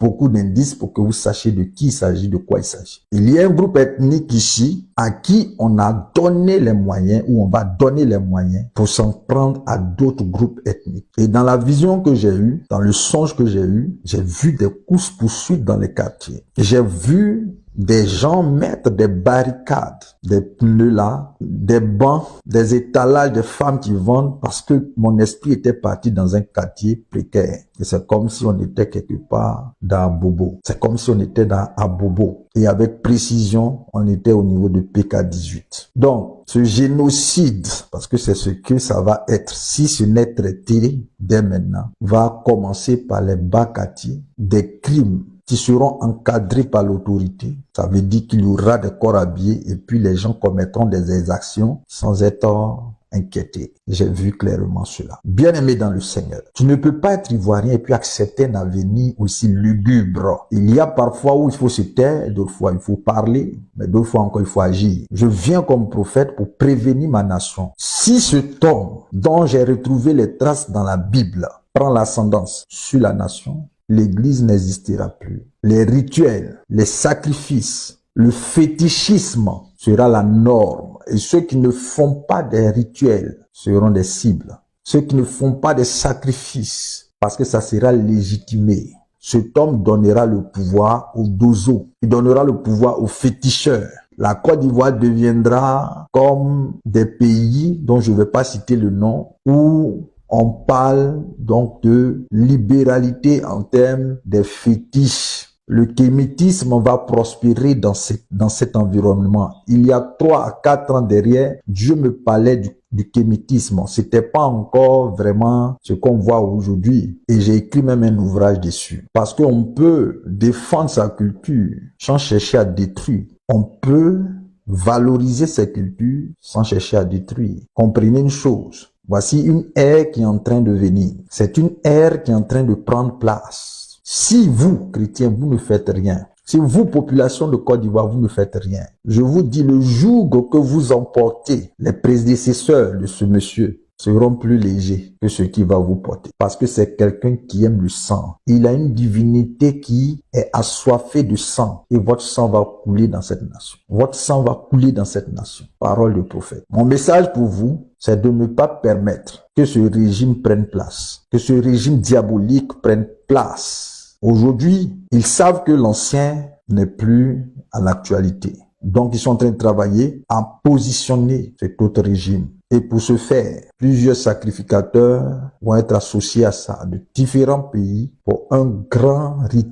beaucoup d'indices pour que vous sachiez de qui il s'agit, de quoi il s'agit. Il y a un groupe ethnique ici à qui on a donné les moyens, ou on va donner les moyens pour s'en prendre à d'autres groupes ethniques. Et dans la vision que j'ai eue, dans le songe que j'ai eu, j'ai vu des courses-poursuites dans les quartiers. J'ai vu des gens mettre des barricades, des pneus là, des bancs, des étalages, des femmes qui vendent, parce que mon esprit était parti dans un quartier précaire. Et c'est comme si on était quelque part dans Bobo. C'est comme si on était dans Abobo. Et avec précision, on était au niveau de PK18. Donc, ce génocide, parce que c'est ce que ça va être, si ce n'est traité dès maintenant, va commencer par les bas quartiers, des crimes qui seront encadrés par l'autorité. Ça veut dire qu'il y aura des corps habillés et puis les gens commettront des exactions sans être inquiétés. J'ai vu clairement cela. Bien-aimé dans le Seigneur, tu ne peux pas être ivoirien et puis accepter un avenir aussi lugubre. Il y a parfois où il faut se taire, d'autres fois il faut parler, mais d'autres fois encore il faut agir. Je viens comme prophète pour prévenir ma nation. Si ce homme dont j'ai retrouvé les traces dans la Bible prend l'ascendance sur la nation, l'Église n'existera plus. Les rituels, les sacrifices, le fétichisme sera la norme. Et ceux qui ne font pas des rituels seront des cibles. Ceux qui ne font pas des sacrifices, parce que ça sera légitimé. Cet homme donnera le pouvoir aux dozos. Il donnera le pouvoir aux féticheurs. La Côte d'Ivoire deviendra comme des pays dont je ne vais pas citer le nom, où on parle donc de libéralité en termes des fétiches. Le kémétisme va prospérer dans cet environnement. Il y a 3 à 4 ans derrière, Dieu me parlait du kémétisme. C'était pas encore vraiment ce qu'on voit aujourd'hui. Et j'ai écrit même un ouvrage dessus. Parce qu'on peut défendre sa culture sans chercher à détruire. On peut valoriser sa culture sans chercher à détruire. Comprenez une chose. Voici une ère qui est en train de venir. C'est une ère qui est en train de prendre place. Si vous, chrétiens, vous ne faites rien, si vous, population de Côte d'Ivoire, vous ne faites rien, je vous dis, le joug que vous emportez, les prédécesseurs de ce monsieur seront plus légers que ce qui va vous porter. Parce que c'est quelqu'un qui aime le sang. Il a une divinité qui est assoiffée de sang. Et votre sang va couler dans cette nation. Votre sang va couler dans cette nation. Parole de prophète. Mon message pour vous, c'est de ne pas permettre que ce régime prenne place. Que ce régime diabolique prenne place. Aujourd'hui, ils savent que l'ancien n'est plus à l'actualité. Donc, ils sont en train de travailler à positionner cet autre régime. Et pour ce faire, plusieurs sacrificateurs vont être associés à ça, de différents pays, pour un grand rite